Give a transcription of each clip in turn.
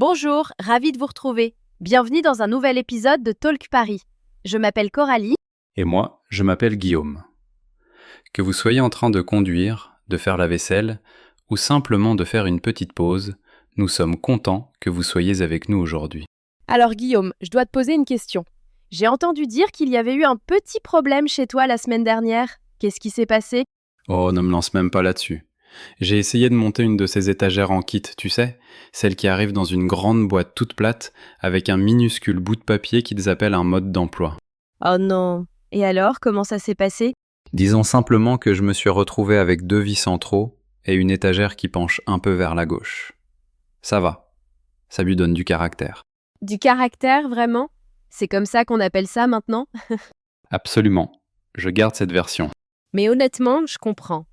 Bonjour, ravie de vous retrouver. Bienvenue dans un nouvel épisode de Talk Paris. Je m'appelle Coralie. Et moi, je m'appelle Guillaume. Que vous soyez en train de conduire, de faire la vaisselle, ou simplement de faire une petite pause, nous sommes contents que vous soyez avec nous aujourd'hui. Alors Guillaume, je dois te poser une question. J'ai entendu dire qu'il y avait eu un petit problème chez toi la semaine dernière. Qu'est-ce qui s'est passé? Oh, ne me lance même pas là-dessus. J'ai essayé de monter une de ces étagères en kit, tu sais, celle qui arrive dans une grande boîte toute plate, avec un minuscule bout de papier qu'ils appellent un mode d'emploi. Oh non. Et alors, comment ça s'est passé? Disons simplement que je me suis retrouvé avec 2 vis en trop et une étagère qui penche un peu vers la gauche. Ça va, ça lui donne du caractère. Du caractère, vraiment? C'est comme ça qu'on appelle ça maintenant? Absolument, je garde cette version. Mais honnêtement, je comprends.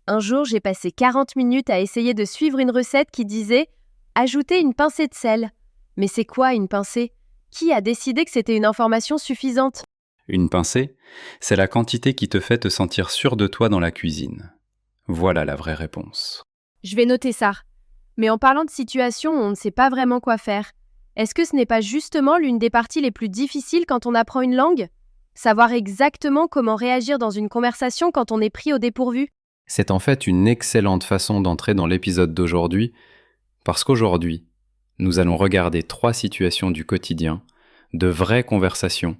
Un jour, j'ai passé 40 minutes à essayer de suivre une recette qui disait « Ajouter une pincée de sel ». Mais c'est quoi une pincée? Qui a décidé que c'était une information suffisante? Une pincée, c'est la quantité qui te fait te sentir sûr de toi dans la cuisine. Voilà la vraie réponse. Je vais noter ça. Mais en parlant de situation où on ne sait pas vraiment quoi faire, est-ce que ce n'est pas justement l'une des parties les plus difficiles quand on apprend une langue? Savoir exactement comment réagir dans une conversation quand on est pris au dépourvu? C'est en fait une excellente façon d'entrer dans l'épisode d'aujourd'hui, parce qu'aujourd'hui, nous allons regarder 3 situations du quotidien, de vraies conversations,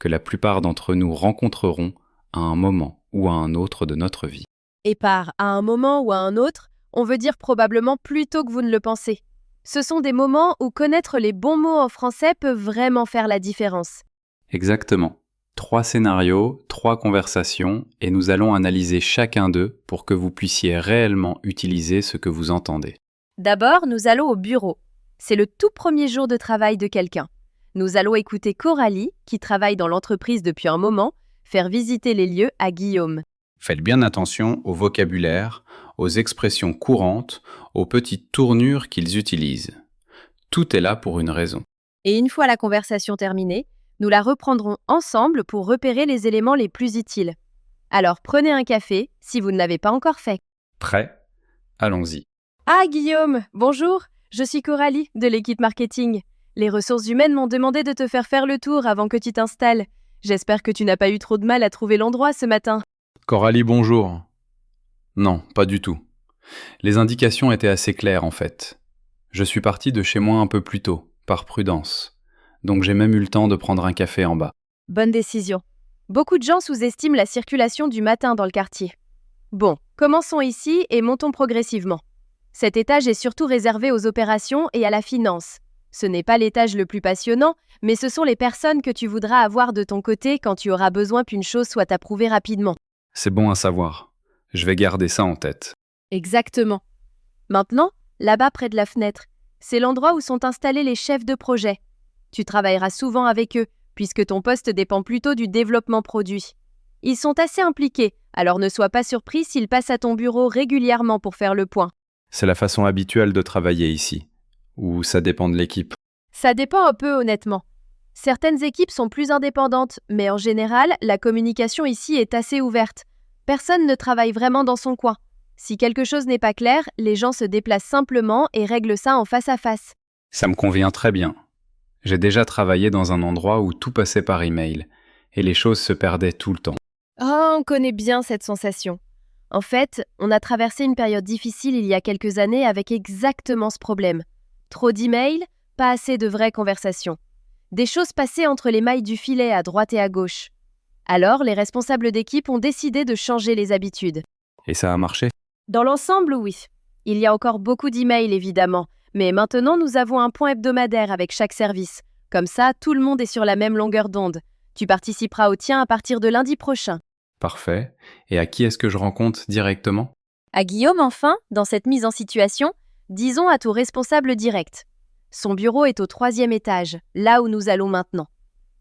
que la plupart d'entre nous rencontreront à un moment ou à un autre de notre vie. Et par « à un moment ou à un autre », on veut dire probablement plus tôt que vous ne le pensez. Ce sont des moments où connaître les bons mots en français peut vraiment faire la différence. Exactement. 3 scénarios, 3 conversations, et nous allons analyser chacun d'eux pour que vous puissiez réellement utiliser ce que vous entendez. D'abord, nous allons au bureau. C'est le tout premier jour de travail de quelqu'un. Nous allons écouter Coralie, qui travaille dans l'entreprise depuis un moment, faire visiter les lieux à Guillaume. Faites bien attention au vocabulaire, aux expressions courantes, aux petites tournures qu'ils utilisent. Tout est là pour une raison. Et une fois la conversation terminée, nous la reprendrons ensemble pour repérer les éléments les plus utiles. Alors prenez un café si vous ne l'avez pas encore fait. Prêt? Allons-y. Ah Guillaume, bonjour, je suis Coralie de l'équipe marketing. Les ressources humaines m'ont demandé de te faire le tour avant que tu t'installes. J'espère que tu n'as pas eu trop de mal à trouver l'endroit ce matin. Coralie, bonjour. Non, pas du tout. Les indications étaient assez claires en fait. Je suis parti de chez moi un peu plus tôt, par prudence. Donc j'ai même eu le temps de prendre un café en bas. Bonne décision. Beaucoup de gens sous-estiment la circulation du matin dans le quartier. Bon, commençons ici et montons progressivement. Cet étage est surtout réservé aux opérations et à la finance. Ce n'est pas l'étage le plus passionnant, mais ce sont les personnes que tu voudras avoir de ton côté quand tu auras besoin qu'une chose soit approuvée rapidement. C'est bon à savoir. Je vais garder ça en tête. Exactement. Maintenant, là-bas près de la fenêtre, c'est l'endroit où sont installés les chefs de projet. Tu travailleras souvent avec eux, puisque ton poste dépend plutôt du développement produit. Ils sont assez impliqués, alors ne sois pas surpris s'ils passent à ton bureau régulièrement pour faire le point. C'est la façon habituelle de travailler ici. Ou ça dépend de l'équipe. Ça dépend un peu honnêtement. Certaines équipes sont plus indépendantes, mais en général, la communication ici est assez ouverte. Personne ne travaille vraiment dans son coin. Si quelque chose n'est pas clair, les gens se déplacent simplement et règlent ça en face à face. Ça me convient très bien. J'ai déjà travaillé dans un endroit où tout passait par email, et les choses se perdaient tout le temps. Oh, on connaît bien cette sensation. En fait, on a traversé une période difficile il y a quelques années avec exactement ce problème. Trop d'emails, pas assez de vraies conversations. Des choses passaient entre les mailles du filet à droite et à gauche. Alors, les responsables d'équipe ont décidé de changer les habitudes. Et ça a marché? Dans l'ensemble, oui. Il y a encore beaucoup d'emails, évidemment, mais maintenant nous avons un point hebdomadaire avec chaque service. Comme ça, tout le monde est sur la même longueur d'onde. Tu participeras au tien à partir de lundi prochain. Parfait. Et à qui est-ce que je rencontre directement? À Guillaume, enfin, dans cette mise en situation, disons à ton responsable direct. Son bureau est au 3e étage, là où nous allons maintenant.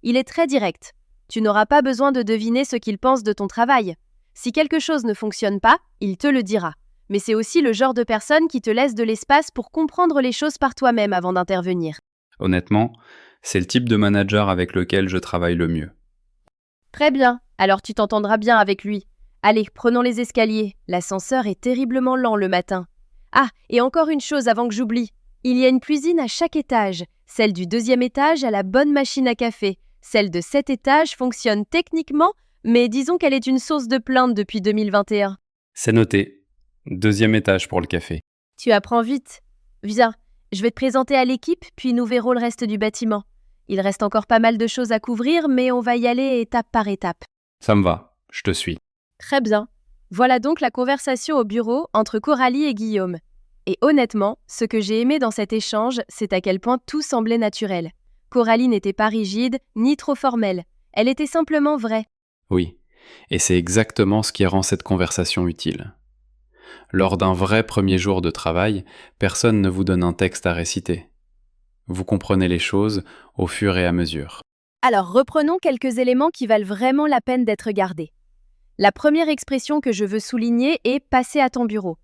Il est très direct. Tu n'auras pas besoin de deviner ce qu'il pense de ton travail. Si quelque chose ne fonctionne pas, il te le dira. Mais c'est aussi le genre de personne qui te laisse de l'espace pour comprendre les choses par toi-même avant d'intervenir. Honnêtement, c'est le type de manager avec lequel je travaille le mieux. Très bien, alors tu t'entendras bien avec lui. Allez, prenons les escaliers. L'ascenseur est terriblement lent le matin. Ah, et encore une chose avant que j'oublie. Il y a une cuisine à chaque étage. Celle du 2e étage a la bonne machine à café. Celle de 7 étages fonctionne techniquement, mais disons qu'elle est une source de plainte depuis 2021. C'est noté. 2e étage pour le café. Tu apprends vite. Viens, je vais te présenter à l'équipe, puis nous verrons le reste du bâtiment. Il reste encore pas mal de choses à couvrir, mais on va y aller étape par étape. Ça me va, je te suis. Très bien. Voilà donc la conversation au bureau entre Coralie et Guillaume. Et honnêtement, ce que j'ai aimé dans cet échange, c'est à quel point tout semblait naturel. Coralie n'était pas rigide, ni trop formelle. Elle était simplement vraie. Oui, et c'est exactement ce qui rend cette conversation utile. Lors d'un vrai premier jour de travail, personne ne vous donne un texte à réciter. Vous comprenez les choses au fur et à mesure. Alors reprenons quelques éléments qui valent vraiment la peine d'être gardés. La première expression que je veux souligner est « passer à ton bureau ».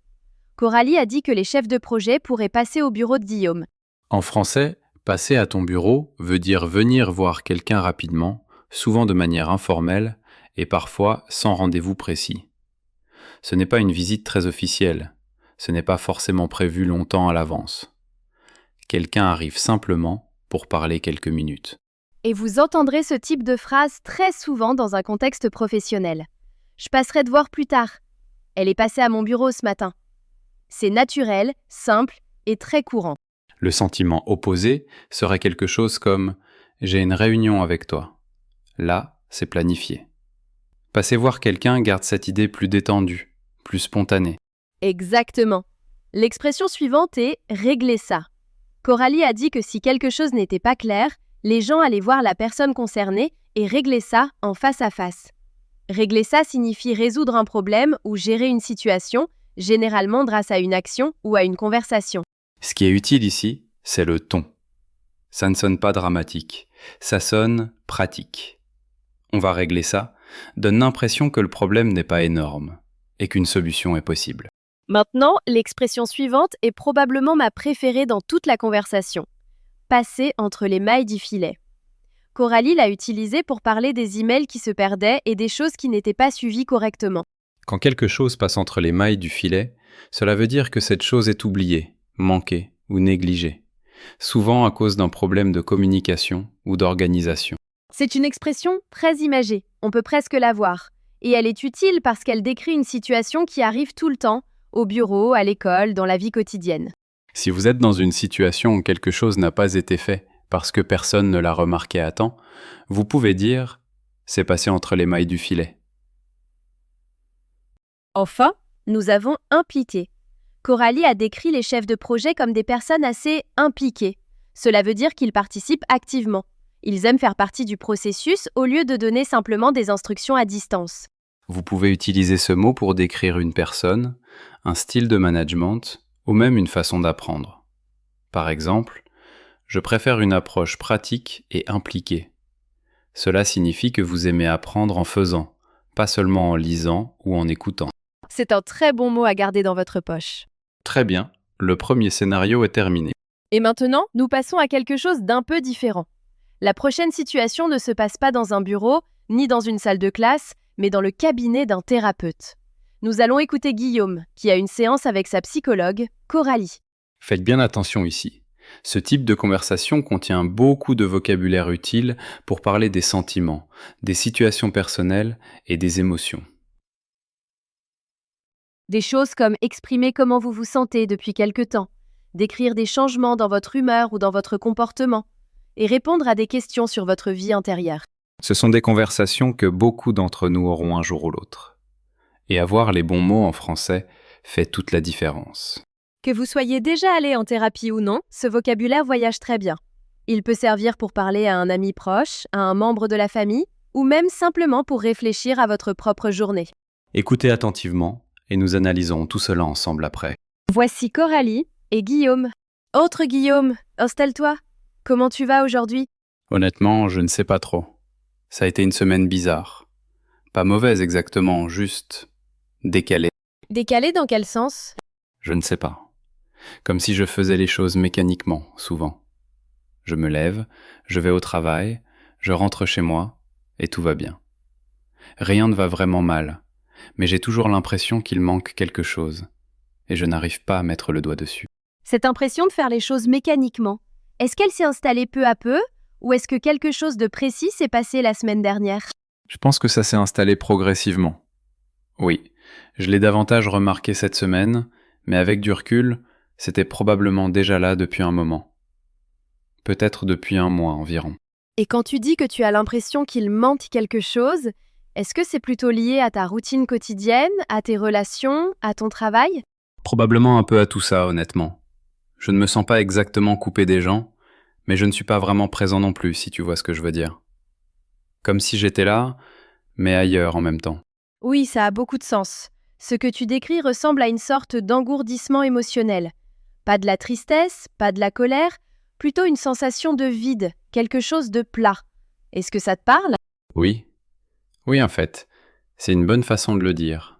Coralie a dit que les chefs de projet pourraient passer au bureau de Guillaume. En français, passer à ton bureau veut dire venir voir quelqu'un rapidement, souvent de manière informelle et parfois sans rendez-vous précis. Ce n'est pas une visite très officielle, ce n'est pas forcément prévu longtemps à l'avance. Quelqu'un arrive simplement pour parler quelques minutes. Et vous entendrez ce type de phrase très souvent dans un contexte professionnel. Je passerai te voir plus tard. Elle est passée à mon bureau ce matin. C'est naturel, simple et très courant. Le sentiment opposé serait quelque chose comme « j'ai une réunion avec toi ». Là, c'est planifié. Passer voir quelqu'un garde cette idée plus détendue, plus spontanée. Exactement. L'expression suivante est « régler ça ». Coralie a dit que si quelque chose n'était pas clair, les gens allaient voir la personne concernée et régler ça en face à face. Régler ça signifie résoudre un problème ou gérer une situation, généralement grâce à une action ou à une conversation. Ce qui est utile ici, c'est le ton. Ça ne sonne pas dramatique, ça sonne pratique. On va régler ça donne l'impression que le problème n'est pas énorme et qu'une solution est possible. Maintenant, l'expression suivante est probablement ma préférée dans toute la conversation. Passer entre les mailles du filet. Coralie l'a utilisée pour parler des emails qui se perdaient et des choses qui n'étaient pas suivies correctement. Quand quelque chose passe entre les mailles du filet, cela veut dire que cette chose est oubliée, manquée ou négligée, souvent à cause d'un problème de communication ou d'organisation. C'est une expression très imagée, on peut presque la voir. Et elle est utile parce qu'elle décrit une situation qui arrive tout le temps, au bureau, à l'école, dans la vie quotidienne. Si vous êtes dans une situation où quelque chose n'a pas été fait parce que personne ne l'a remarqué à temps, vous pouvez dire « c'est passé entre les mailles du filet ». Enfin, nous avons impliqué. Coralie a décrit les chefs de projet comme des personnes assez impliquées. Cela veut dire qu'ils participent activement. Ils aiment faire partie du processus au lieu de donner simplement des instructions à distance. Vous pouvez utiliser ce mot pour décrire une personne, un style de management ou même une façon d'apprendre. Par exemple, je préfère une approche pratique et impliquée. Cela signifie que vous aimez apprendre en faisant, pas seulement en lisant ou en écoutant. C'est un très bon mot à garder dans votre poche. Très bien, le premier scénario est terminé. Et maintenant, nous passons à quelque chose d'un peu différent. La prochaine situation ne se passe pas dans un bureau, ni dans une salle de classe, mais dans le cabinet d'un thérapeute. Nous allons écouter Guillaume, qui a une séance avec sa psychologue, Coralie. Faites bien attention ici. Ce type de conversation contient beaucoup de vocabulaire utile pour parler des sentiments, des situations personnelles et des émotions. Des choses comme exprimer comment vous vous sentez depuis quelque temps, décrire des changements dans votre humeur ou dans votre comportement, et répondre à des questions sur votre vie intérieure. Ce sont des conversations que beaucoup d'entre nous auront un jour ou l'autre. Et avoir les bons mots en français fait toute la différence. Que vous soyez déjà allé en thérapie ou non, ce vocabulaire voyage très bien. Il peut servir pour parler à un ami proche, à un membre de la famille, ou même simplement pour réfléchir à votre propre journée. Écoutez attentivement et nous analysons tout cela ensemble après. Voici Coralie et Guillaume. Autre Guillaume, installe-toi. Comment tu vas aujourd'hui ? Honnêtement, je ne sais pas trop. Ça a été une semaine bizarre. Pas mauvaise exactement, juste décalée. Décalé dans quel sens ? Je ne sais pas. Comme si je faisais les choses mécaniquement, souvent. Je me lève, je vais au travail, je rentre chez moi, et tout va bien. Rien ne va vraiment mal, mais j'ai toujours l'impression qu'il manque quelque chose, et je n'arrive pas à mettre le doigt dessus. Cette impression de faire les choses mécaniquement, est-ce qu'elle s'est installée peu à peu ou est-ce que quelque chose de précis s'est passé la semaine dernière? Je pense que ça s'est installé progressivement. Oui, je l'ai davantage remarqué cette semaine, mais avec du recul, c'était probablement déjà là depuis un moment. Peut-être depuis un mois environ. Et quand tu dis que tu as l'impression qu'il manque quelque chose, est-ce que c'est plutôt lié à ta routine quotidienne, à tes relations, à ton travail? Probablement un peu à tout ça, honnêtement. Je ne me sens pas exactement coupé des gens, mais je ne suis pas vraiment présent non plus, si tu vois ce que je veux dire. Comme si j'étais là, mais ailleurs en même temps. Oui, ça a beaucoup de sens. Ce que tu décris ressemble à une sorte d'engourdissement émotionnel. Pas de la tristesse, pas de la colère, plutôt une sensation de vide, quelque chose de plat. Est-ce que ça te parle? Oui. Oui, en fait. C'est une bonne façon de le dire.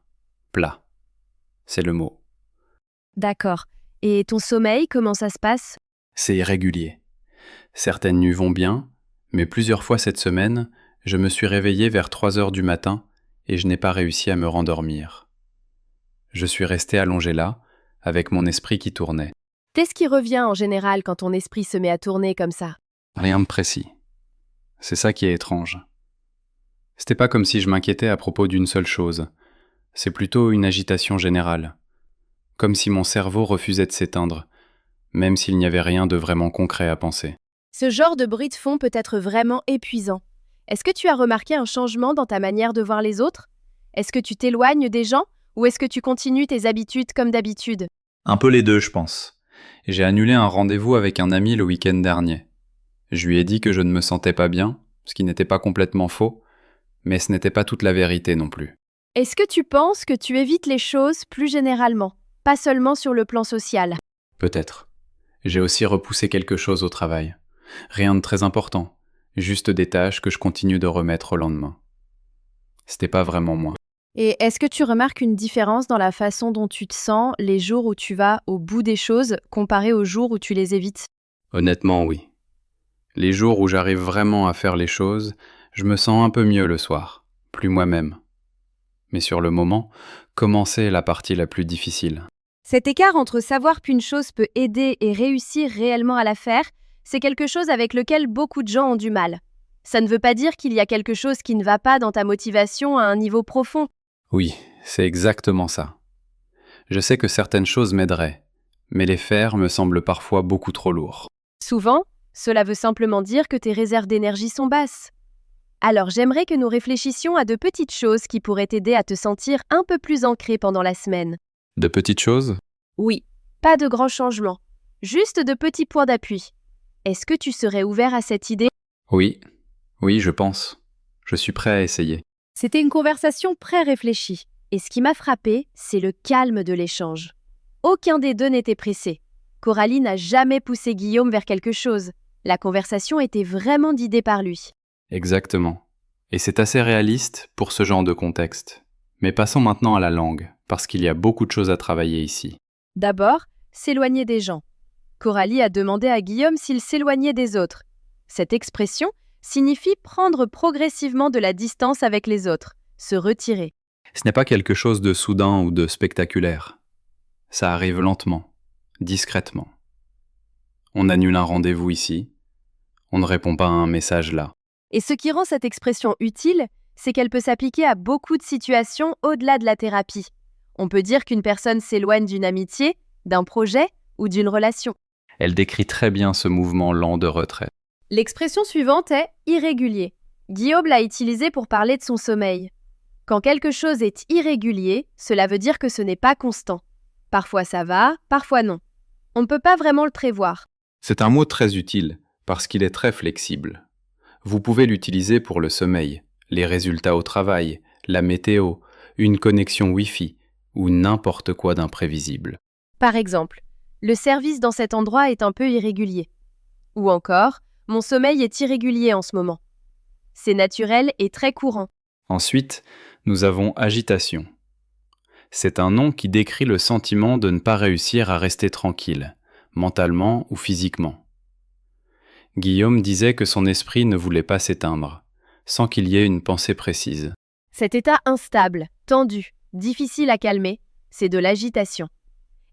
Plat. C'est le mot. D'accord. Et ton sommeil, comment ça se passe? C'est irrégulier. Certaines nuits vont bien, mais plusieurs fois cette semaine, je me suis réveillé vers 3 heures du matin et je n'ai pas réussi à me rendormir. Je suis resté allongé là, avec mon esprit qui tournait. Qu'est-ce qui revient en général quand ton esprit se met à tourner comme ça? Rien de précis. C'est ça qui est étrange. C'était pas comme si je m'inquiétais à propos d'une seule chose. C'est plutôt une agitation générale. Comme si mon cerveau refusait de s'éteindre, même s'il n'y avait rien de vraiment concret à penser. Ce genre de bruit de fond peut être vraiment épuisant. Est-ce que tu as remarqué un changement dans ta manière de voir les autres? Est-ce que tu t'éloignes des gens ou est-ce que tu continues tes habitudes comme d'habitude? Un peu les deux, je pense. J'ai annulé un rendez-vous avec un ami le week-end dernier. Je lui ai dit que je ne me sentais pas bien, ce qui n'était pas complètement faux, mais ce n'était pas toute la vérité non plus. Est-ce que tu penses que tu évites les choses plus généralement, pas seulement sur le plan social? Peut-être. J'ai aussi repoussé quelque chose au travail. Rien de très important, juste des tâches que je continue de remettre au lendemain. C'était pas vraiment moi. Et est-ce que tu remarques une différence dans la façon dont tu te sens les jours où tu vas au bout des choses comparé aux jours où tu les évites? Honnêtement, oui. Les jours où j'arrive vraiment à faire les choses, je me sens un peu mieux le soir, plus moi-même. Mais sur le moment, commencer est la partie la plus difficile. Cet écart entre savoir qu'une chose peut aider et réussir réellement à la faire, c'est quelque chose avec lequel beaucoup de gens ont du mal. Ça ne veut pas dire qu'il y a quelque chose qui ne va pas dans ta motivation à un niveau profond. Oui, c'est exactement ça. Je sais que certaines choses m'aideraient, mais les faire me semble parfois beaucoup trop lourd. Souvent, cela veut simplement dire que tes réserves d'énergie sont basses. Alors j'aimerais que nous réfléchissions à de petites choses qui pourraient t'aider à te sentir un peu plus ancré pendant la semaine. De petites choses? Oui, pas de grands changements, juste de petits points d'appui. Est-ce que tu serais ouvert à cette idée? Oui, oui, je pense. Je suis prêt à essayer. C'était une conversation pré-réfléchie, et ce qui m'a frappé, c'est le calme de l'échange. Aucun des deux n'était pressé. Coralie n'a jamais poussé Guillaume vers quelque chose. La conversation était vraiment guidée par lui. Exactement. Et c'est assez réaliste pour ce genre de contexte. Mais passons maintenant à la langue, parce qu'il y a beaucoup de choses à travailler ici. D'abord, s'éloigner des gens. Coralie a demandé à Guillaume s'il s'éloignait des autres. Cette expression signifie prendre progressivement de la distance avec les autres, se retirer. Ce n'est pas quelque chose de soudain ou de spectaculaire. Ça arrive lentement, discrètement. On annule un rendez-vous ici, on ne répond pas à un message là. Et ce qui rend cette expression utile, c'est qu'elle peut s'appliquer à beaucoup de situations au-delà de la thérapie. On peut dire qu'une personne s'éloigne d'une amitié, d'un projet ou d'une relation. Elle décrit très bien ce mouvement lent de retrait. L'expression suivante est « irrégulier ». Guillaume l'a utilisée pour parler de son sommeil. Quand quelque chose est irrégulier, cela veut dire que ce n'est pas constant. Parfois ça va, parfois non. On ne peut pas vraiment le prévoir. C'est un mot très utile, parce qu'il est très flexible. Vous pouvez l'utiliser pour le sommeil, les résultats au travail, la météo, une connexion Wi-Fi ou n'importe quoi d'imprévisible. Par exemple, le service dans cet endroit est un peu irrégulier. Ou encore, mon sommeil est irrégulier en ce moment. C'est naturel et très courant. Ensuite, nous avons agitation. C'est un nom qui décrit le sentiment de ne pas réussir à rester tranquille, mentalement ou physiquement. Guillaume disait que son esprit ne voulait pas s'éteindre, sans qu'il y ait une pensée précise. Cet état instable, tendu, difficile à calmer, c'est de l'agitation.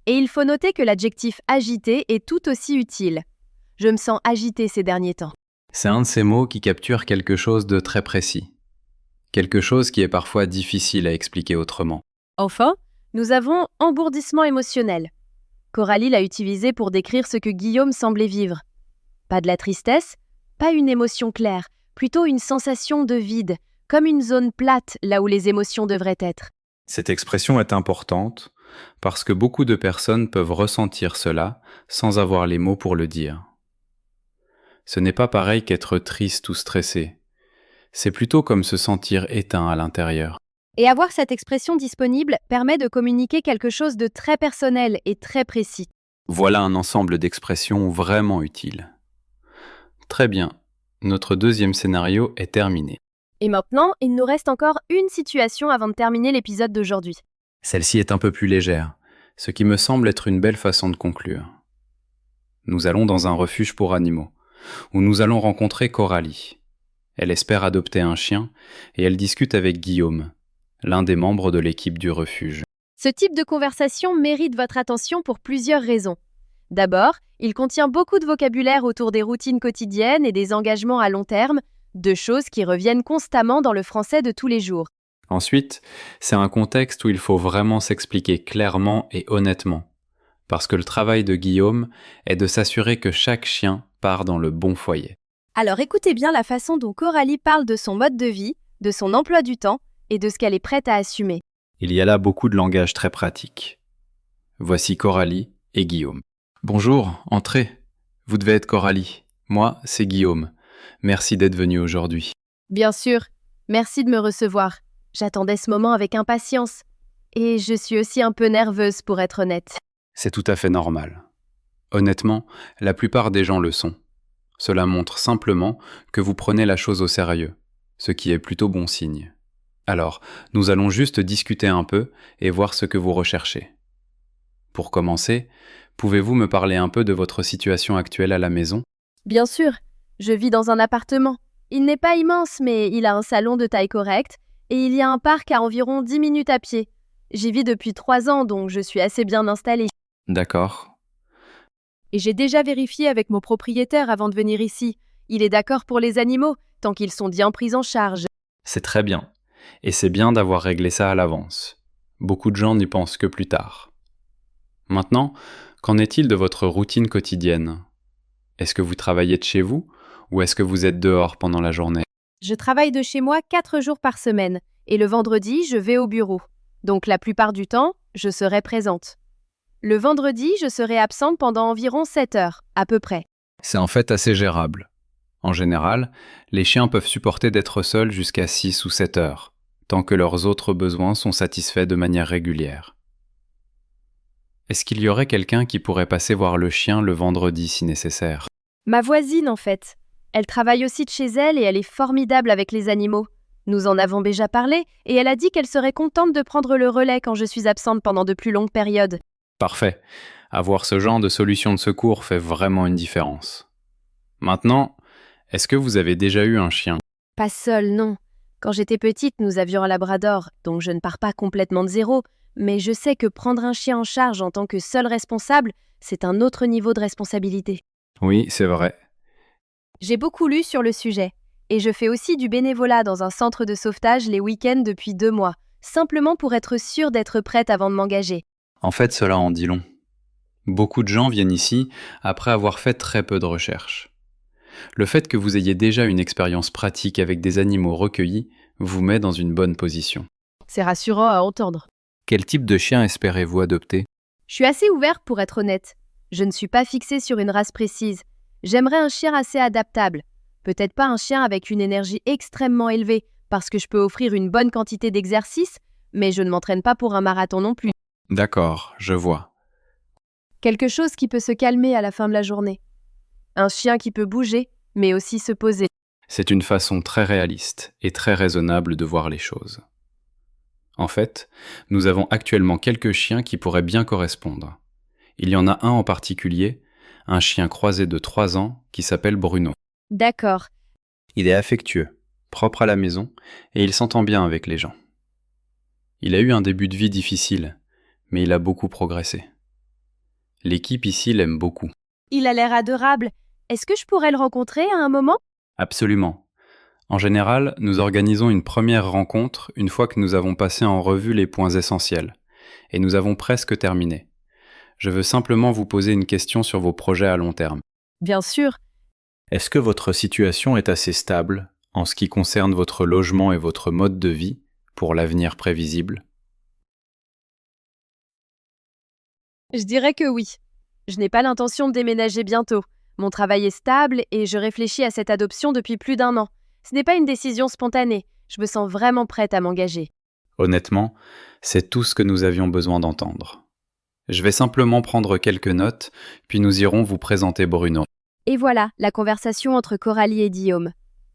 Et il faut noter que l'adjectif agité est tout aussi utile. Je me sens agité ces derniers temps. C'est un de ces mots qui capture quelque chose de très précis. Quelque chose qui est parfois difficile à expliquer autrement. Enfin, nous avons embourdissement émotionnel. Coralie l'a utilisé pour décrire ce que Guillaume semblait vivre. Pas de la tristesse, pas une émotion claire, plutôt une sensation de vide, comme une zone plate là où les émotions devraient être. Cette expression est importante parce que beaucoup de personnes peuvent ressentir cela sans avoir les mots pour le dire. Ce n'est pas pareil qu'être triste ou stressé. C'est plutôt comme se sentir éteint à l'intérieur. Et avoir cette expression disponible permet de communiquer quelque chose de très personnel et très précis. Voilà un ensemble d'expressions vraiment utiles. Très bien, notre deuxième scénario est terminé. Et maintenant, il nous reste encore une situation avant de terminer l'épisode d'aujourd'hui. Celle-ci est un peu plus légère, ce qui me semble être une belle façon de conclure. Nous allons dans un refuge pour animaux, où nous allons rencontrer Coralie. Elle espère adopter un chien et elle discute avec Guillaume, l'un des membres de l'équipe du refuge. Ce type de conversation mérite votre attention pour plusieurs raisons. D'abord, il contient beaucoup de vocabulaire autour des routines quotidiennes et des engagements à long terme, deux choses qui reviennent constamment dans le français de tous les jours. Ensuite, c'est un contexte où il faut vraiment s'expliquer clairement et honnêtement, parce que le travail de Guillaume est de s'assurer que chaque chien part dans le bon foyer. Alors écoutez bien la façon dont Coralie parle de son mode de vie, de son emploi du temps et de ce qu'elle est prête à assumer. Il y a là beaucoup de langage très pratique. Voici Coralie et Guillaume. Bonjour, entrez. Vous devez être Coralie. Moi, c'est Guillaume. Merci d'être venu aujourd'hui. Bien sûr, merci de me recevoir. J'attendais ce moment avec impatience. Et je suis aussi un peu nerveuse pour être honnête. C'est tout à fait normal. Honnêtement, la plupart des gens le sont. Cela montre simplement que vous prenez la chose au sérieux, ce qui est plutôt bon signe. Alors, nous allons juste discuter un peu et voir ce que vous recherchez. Pour commencer, pouvez-vous me parler un peu de votre situation actuelle à la maison ? Bien sûr, je vis dans un appartement. Il n'est pas immense, mais il a un salon de taille correcte et il y a un parc à environ 10 minutes à pied. J'y vis depuis 3 ans, donc je suis assez bien installée. D'accord. Et j'ai déjà vérifié avec mon propriétaire avant de venir ici. Il est d'accord pour les animaux, tant qu'ils sont bien pris en charge. C'est très bien. Et c'est bien d'avoir réglé ça à l'avance. Beaucoup de gens n'y pensent que plus tard. Maintenant, qu'en est-il de votre routine quotidienne ? Est-ce que vous travaillez de chez vous ou est-ce que vous êtes dehors pendant la journée ? Je travaille de chez moi 4 jours par semaine et le vendredi, je vais au bureau. Donc la plupart du temps, je serai présente. Le vendredi, je serai absente pendant environ 7 heures, à peu près. C'est en fait assez gérable. En général, les chiens peuvent supporter d'être seuls jusqu'à 6 ou 7 heures, tant que leurs autres besoins sont satisfaits de manière régulière. Est-ce qu'il y aurait quelqu'un qui pourrait passer voir le chien le vendredi si nécessaire ? Ma voisine, en fait. Elle travaille aussi de chez elle et elle est formidable avec les animaux. Nous en avons déjà parlé et elle a dit qu'elle serait contente de prendre le relais quand je suis absente pendant de plus longues périodes. Parfait. Avoir ce genre de solution de secours fait vraiment une différence. Maintenant, est-ce que vous avez déjà eu un chien ? Pas seule, non. Quand j'étais petite, nous avions un labrador, donc je ne pars pas complètement de zéro, mais je sais que prendre un chien en charge en tant que seul responsable, c'est un autre niveau de responsabilité. Oui, c'est vrai. J'ai beaucoup lu sur le sujet, et je fais aussi du bénévolat dans un centre de sauvetage les week-ends depuis 2 mois, simplement pour être sûre d'être prête avant de m'engager. En fait, cela en dit long. Beaucoup de gens viennent ici après avoir fait très peu de recherches. Le fait que vous ayez déjà une expérience pratique avec des animaux recueillis vous met dans une bonne position. C'est rassurant à entendre. Quel type de chien espérez-vous adopter ? Je suis assez ouverte pour être honnête. Je ne suis pas fixée sur une race précise. J'aimerais un chien assez adaptable. Peut-être pas un chien avec une énergie extrêmement élevée, parce que je peux offrir une bonne quantité d'exercice, mais je ne m'entraîne pas pour un marathon non plus. D'accord, je vois. Quelque chose qui peut se calmer à la fin de la journée. Un chien qui peut bouger, mais aussi se poser. C'est une façon très réaliste et très raisonnable de voir les choses. En fait, nous avons actuellement quelques chiens qui pourraient bien correspondre. Il y en a un en particulier, un chien croisé de 3 ans qui s'appelle Bruno. D'accord. Il est affectueux, propre à la maison, et il s'entend bien avec les gens. Il a eu un début de vie difficile, mais il a beaucoup progressé. L'équipe ici l'aime beaucoup. Il a l'air adorable. Est-ce que je pourrais le rencontrer à un moment? Absolument. En général, nous organisons une première rencontre une fois que nous avons passé en revue les points essentiels. Et nous avons presque terminé. Je veux simplement vous poser une question sur vos projets à long terme. Bien sûr. Est-ce que votre situation est assez stable en ce qui concerne votre logement et votre mode de vie pour l'avenir prévisible? Je dirais que oui. Je n'ai pas l'intention de déménager bientôt. Mon travail est stable et je réfléchis à cette adoption depuis plus d'1 an. Ce n'est pas une décision spontanée. Je me sens vraiment prête à m'engager. Honnêtement, c'est tout ce que nous avions besoin d'entendre. Je vais simplement prendre quelques notes, puis nous irons vous présenter Bruno. Et voilà, la conversation entre Coralie et Guillaume.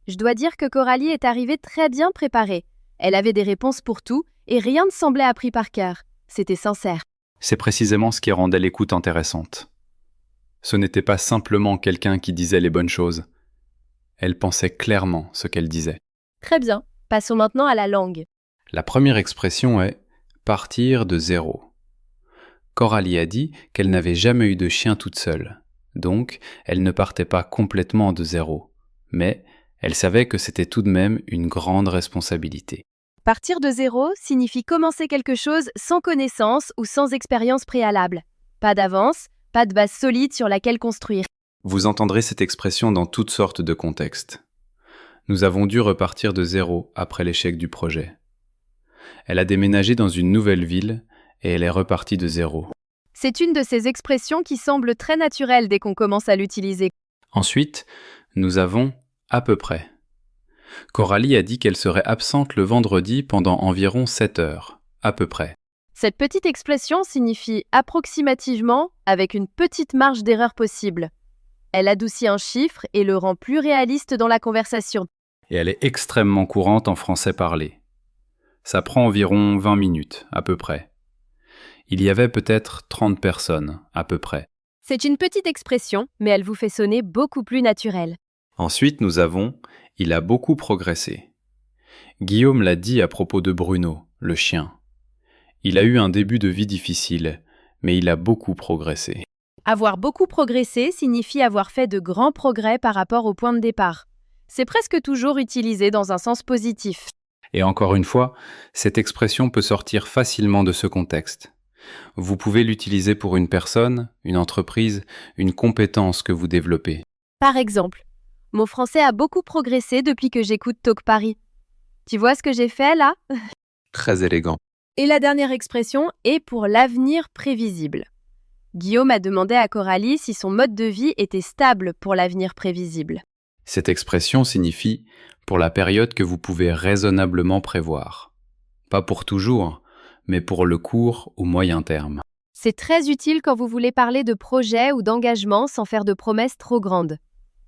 Je dois dire que Coralie est arrivée très bien préparée. Elle avait des réponses pour tout et rien ne semblait appris par cœur. C'était sincère. C'est précisément ce qui rendait l'écoute intéressante. Ce n'était pas simplement quelqu'un qui disait les bonnes choses. Elle pensait clairement ce qu'elle disait. Très bien. Passons maintenant à la langue. La première expression est « partir de zéro ». Coralie a dit qu'elle n'avait jamais eu de chien toute seule. Donc, elle ne partait pas complètement de zéro. Mais elle savait que c'était tout de même une grande responsabilité. Partir de zéro signifie commencer quelque chose sans connaissance ou sans expérience préalable. Pas d'avance, pas de base solide sur laquelle construire. Vous entendrez cette expression dans toutes sortes de contextes. Nous avons dû repartir de zéro après l'échec du projet. Elle a déménagé dans une nouvelle ville et elle est repartie de zéro. C'est une de ces expressions qui semble très naturelle dès qu'on commence à l'utiliser. Ensuite, nous avons « à peu près ». Coralie a dit qu'elle serait absente le vendredi pendant environ 7 heures, à peu près. Cette petite expression signifie approximativement avec une petite marge d'erreur possible. Elle adoucit un chiffre et le rend plus réaliste dans la conversation. Et elle est extrêmement courante en français parlé. Ça prend environ 20 minutes, à peu près. Il y avait peut-être 30 personnes, à peu près. C'est une petite expression, mais elle vous fait sonner beaucoup plus naturelle. Ensuite, nous avons « il a beaucoup progressé ». Guillaume l'a dit à propos de Bruno, le chien. Il a eu un début de vie difficile, mais il a beaucoup progressé. Avoir beaucoup progressé signifie avoir fait de grands progrès par rapport au point de départ. C'est presque toujours utilisé dans un sens positif. Et encore une fois, cette expression peut sortir facilement de ce contexte. Vous pouvez l'utiliser pour une personne, une entreprise, une compétence que vous développez. Par exemple, mon français a beaucoup progressé depuis que j'écoute Talk Paris. Tu vois ce que j'ai fait là? Très élégant. Et la dernière expression est pour l'avenir prévisible. Guillaume a demandé à Coralie si son mode de vie était stable pour l'avenir prévisible. Cette expression signifie « pour la période que vous pouvez raisonnablement prévoir ». Pas pour toujours, mais pour le court ou moyen terme. C'est très utile quand vous voulez parler de projet ou d'engagement sans faire de promesses trop grandes.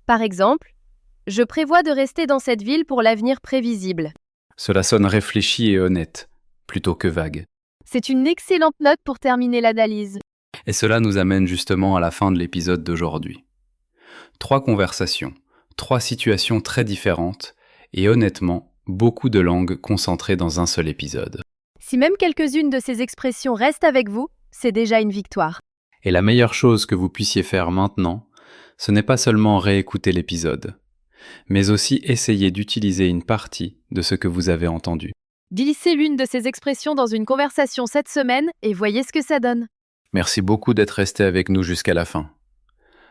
Par exemple, je prévois de rester dans cette ville pour l'avenir prévisible. Cela sonne réfléchi et honnête, plutôt que vague. C'est une excellente note pour terminer l'analyse. Et cela nous amène justement à la fin de l'épisode d'aujourd'hui. 3 conversations, 3 situations très différentes, et honnêtement, beaucoup de langues concentrées dans un seul épisode. Si même quelques-unes de ces expressions restent avec vous, c'est déjà une victoire. Et la meilleure chose que vous puissiez faire maintenant, ce n'est pas seulement réécouter l'épisode, mais aussi essayer d'utiliser une partie de ce que vous avez entendu. Glissez l'une de ces expressions dans une conversation cette semaine et voyez ce que ça donne. Merci beaucoup d'être resté avec nous jusqu'à la fin.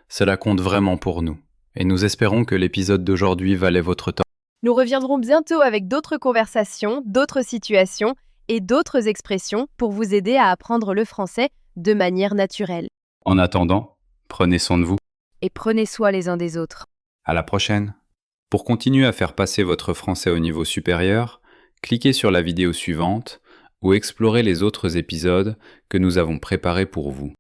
Cela compte vraiment pour nous, et nous espérons que l'épisode d'aujourd'hui valait votre temps. Nous reviendrons bientôt avec d'autres conversations, d'autres situations et d'autres expressions pour vous aider à apprendre le français de manière naturelle. En attendant, prenez soin de vous. Et prenez soin les uns des autres. À la prochaine. Pour continuer à faire passer votre français au niveau supérieur, cliquez sur la vidéo suivante ou explorez les autres épisodes que nous avons préparés pour vous.